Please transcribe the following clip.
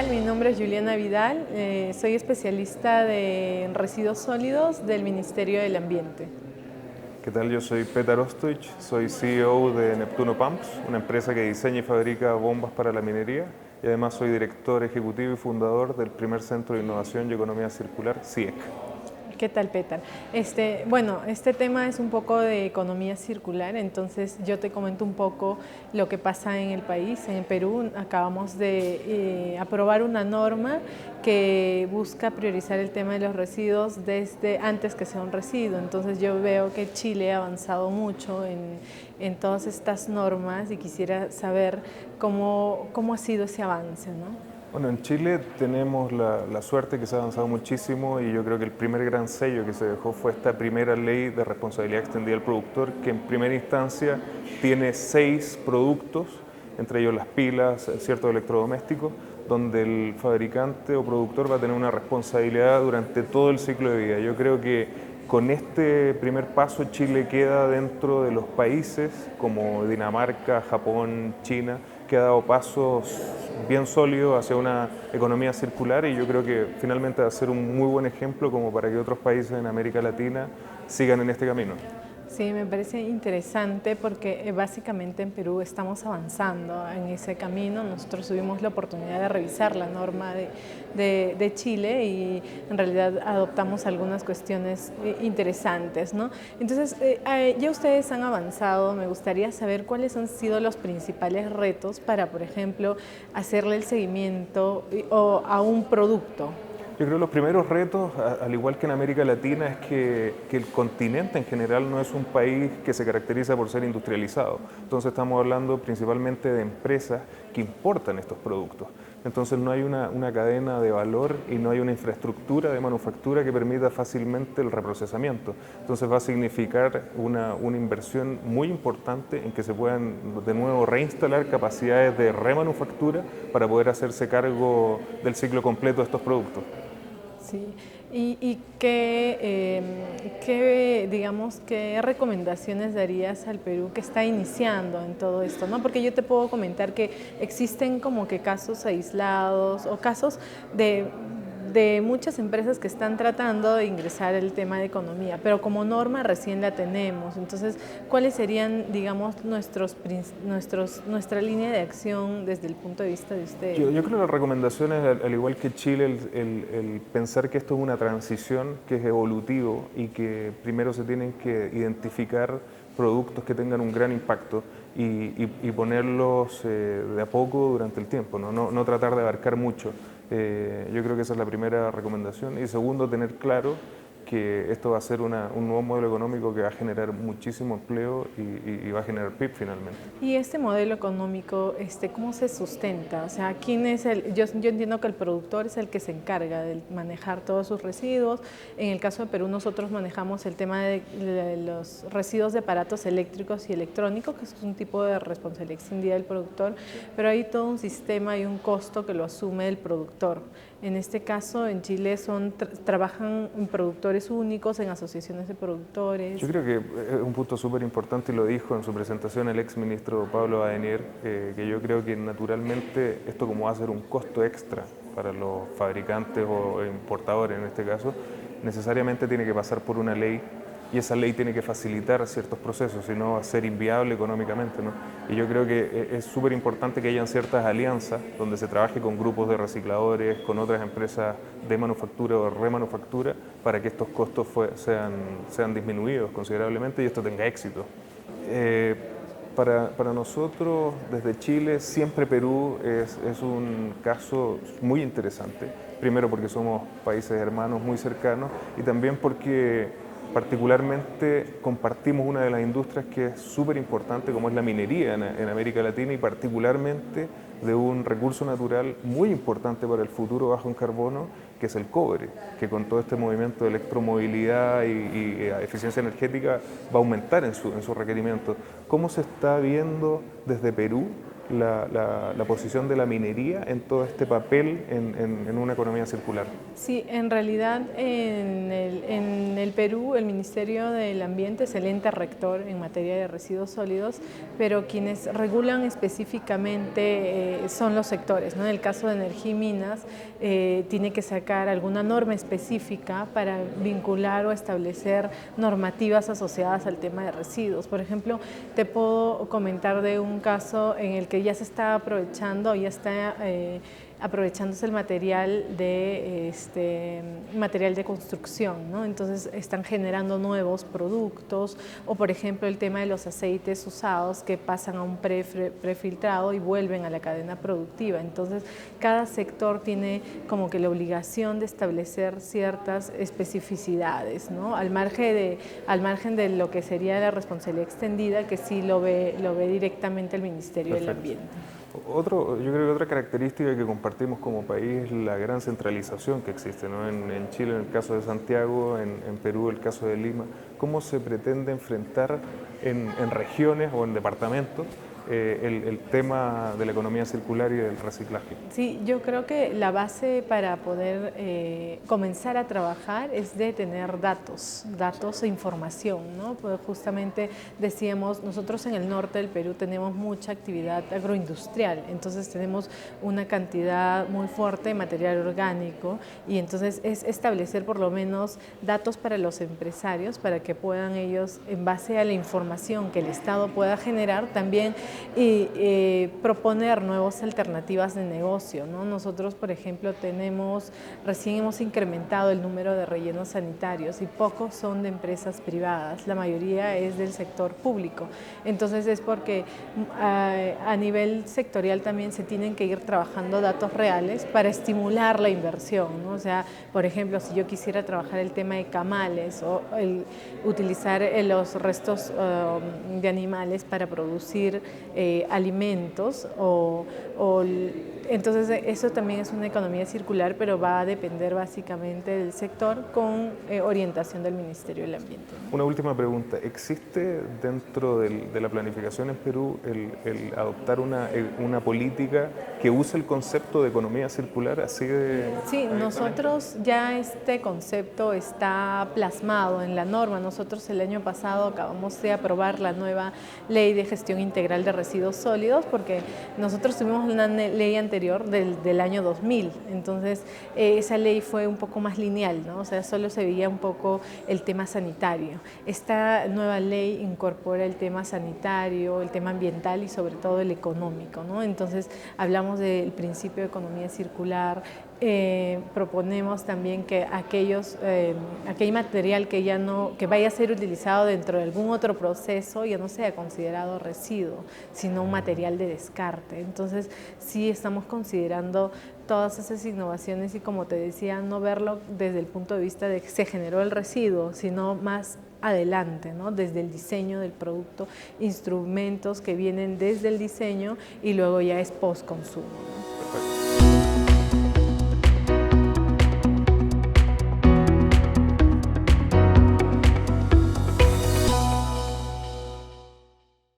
tal? Mi nombre es Juliana Vidal, soy especialista de residuos sólidos del Ministerio del Ambiente. ¿Qué tal? Yo soy Petar Ostoich, soy CEO de Neptuno Pumps, una empresa que diseña y fabrica bombas para la minería, y además soy director ejecutivo y fundador del primer Centro de Innovación y Economía Circular, CIEC. ¿Qué tal, Petar? Bueno, este tema es un poco de economía circular, entonces yo te comento un poco lo que pasa en el país. En Perú acabamos de aprobar una norma que busca priorizar el tema de los residuos desde antes que sea un residuo. Entonces yo veo que Chile ha avanzado mucho en todas estas normas y quisiera saber cómo ha sido ese avance, ¿no? Bueno, en Chile tenemos la suerte que se ha avanzado muchísimo y yo creo que el primer gran sello que se dejó fue esta primera ley de responsabilidad extendida del productor, que en primera instancia tiene 6 productos, entre ellos las pilas, ciertos electrodomésticos, donde el fabricante o productor va a tener una responsabilidad durante todo el ciclo de vida. Yo creo que con este primer paso Chile queda dentro de los países como Dinamarca, Japón, China, que ha dado pasos bien sólidos hacia una economía circular, y yo creo que finalmente va a ser un muy buen ejemplo como para que otros países en América Latina sigan en este camino. Sí, me parece interesante porque básicamente en Perú estamos avanzando en ese camino. Nosotros tuvimos la oportunidad de revisar la norma de Chile y en realidad adoptamos algunas cuestiones interesantes, ¿no? Entonces, ya ustedes han avanzado, me gustaría saber cuáles han sido los principales retos para, por ejemplo, hacerle el seguimiento a un producto. Yo creo que los primeros retos, al igual que en América Latina, es que el continente en general no es un país que se caracteriza por ser industrializado. Entonces estamos hablando principalmente de empresas que importan estos productos. Entonces no hay una cadena de valor y no hay una infraestructura de manufactura que permita fácilmente el reprocesamiento. Entonces va a significar una inversión muy importante en que se puedan de nuevo reinstalar capacidades de remanufactura para poder hacerse cargo del ciclo completo de estos productos. Sí, y digamos, qué recomendaciones darías al Perú que está iniciando en todo esto, ¿no? Porque yo te puedo comentar que existen como que casos aislados o casos de muchas empresas que están tratando de ingresar el tema de economía, pero como norma recién la tenemos. Entonces, ¿cuáles serían, digamos, nuestra línea de acción desde el punto de vista de ustedes? Yo creo que la recomendación es, al igual que Chile, el pensar que esto es una transición, que es evolutivo y que primero se tienen que identificar productos que tengan un gran impacto y ponerlos de a poco durante el tiempo, no tratar de abarcar mucho. Yo creo que esa es la primera recomendación. Y segundo, tener claro que esto va a ser un nuevo modelo económico que va a generar muchísimo empleo y va a generar PIB finalmente. Y este modelo económico, ¿cómo se sustenta? O sea, ¿quién es yo entiendo que el productor es el que se encarga de manejar todos sus residuos. En el caso de Perú nosotros manejamos el tema de los residuos de aparatos eléctricos y electrónicos, que es un tipo de responsabilidad extendida del productor, pero hay todo un sistema y un costo que lo asume el productor. En este caso, en Chile trabajan productores únicos, en asociaciones de productores. Yo creo que es un punto súper importante, y lo dijo en su presentación el ex ministro Pablo Badenier, que yo creo que naturalmente esto, como va a ser un costo extra para los fabricantes o importadores en este caso, necesariamente tiene que pasar por una ley, y esa ley tiene que facilitar ciertos procesos, si no va a ser inviable económicamente, ¿no? Y yo creo que es súper importante que hayan ciertas alianzas donde se trabaje con grupos de recicladores, con otras empresas de manufactura o remanufactura, para que estos costos sean disminuidos considerablemente y esto tenga éxito. Para nosotros, desde Chile, siempre Perú es un caso muy interesante. Primero porque somos países hermanos muy cercanos, y también porque particularmente compartimos una de las industrias que es súper importante, como es la minería en América Latina, y particularmente de un recurso natural muy importante para el futuro bajo en carbono, que es el cobre, que con todo este movimiento de electromovilidad y eficiencia energética va a aumentar en su requerimiento. ¿Cómo se está viendo desde Perú la posición de la minería en todo este papel en una economía circular? Sí, en realidad en el Perú, el Ministerio del Ambiente es el ente rector en materia de residuos sólidos, pero quienes regulan específicamente son los sectores, ¿no? En el caso de energía y minas, tiene que sacar alguna norma específica para vincular o establecer normativas asociadas al tema de residuos. Por ejemplo, te puedo comentar de un caso en el que ya se está aprovechando, ya está aprovechándose el material de construcción, ¿no? Entonces están generando nuevos productos, o por ejemplo el tema de los aceites usados que pasan a un prefiltrado y vuelven a la cadena productiva. Entonces cada sector tiene como que la obligación de establecer ciertas especificidades, ¿no? Al margen de lo que sería la responsabilidad extendida, que sí lo ve directamente el Ministerio del Ambiente. Yo creo que otra característica que compartimos como país es la gran centralización que existe, ¿no? En Chile, en el caso de Santiago, en Perú, el caso de Lima. ¿Cómo se pretende enfrentar en regiones o en departamentos el tema de la economía circular y del reciclaje? Sí, yo creo que la base para poder comenzar a trabajar es de tener datos e información, ¿no? Pues justamente decíamos, nosotros en el norte del Perú tenemos mucha actividad agroindustrial, entonces tenemos una cantidad muy fuerte de material orgánico, y entonces es establecer por lo menos datos para los empresarios para que puedan ellos, en base a la información que el Estado pueda generar, también y proponer nuevas alternativas de negocio, ¿no? Nosotros, por ejemplo, recién hemos incrementado el número de rellenos sanitarios y pocos son de empresas privadas, la mayoría es del sector público. Entonces es porque a nivel sectorial también se tienen que ir trabajando datos reales para estimular la inversión, ¿no? O sea, por ejemplo, si yo quisiera trabajar el tema de camales o utilizar los restos de animales para producir alimentos entonces eso también es una economía circular, pero va a depender básicamente del sector con orientación del Ministerio del Ambiente. Una última pregunta, ¿existe dentro de la planificación en Perú el adoptar una política que use el concepto de economía circular así de...? Sí, nosotros ya este concepto está plasmado en la norma. Nosotros el año pasado acabamos de aprobar la nueva Ley de Gestión Integral de Residuos Sólidos, porque nosotros tuvimos una ley anterior del año 2000, entonces esa ley fue un poco más lineal, ¿no? O sea, solo se veía un poco el tema sanitario. Esta nueva ley incorpora el tema sanitario, el tema ambiental y sobre todo el económico, ¿no? Entonces hablamos del principio de economía circular. Proponemos también que aquel material que vaya a ser utilizado dentro de algún otro proceso ya no sea considerado residuo, sino un material de descarte. Entonces sí estamos considerando todas esas innovaciones y, como te decía, no verlo desde el punto de vista de que se generó el residuo, sino más adelante, ¿no? Desde el diseño del producto, instrumentos que vienen desde el diseño y luego ya es post-consumo, ¿no?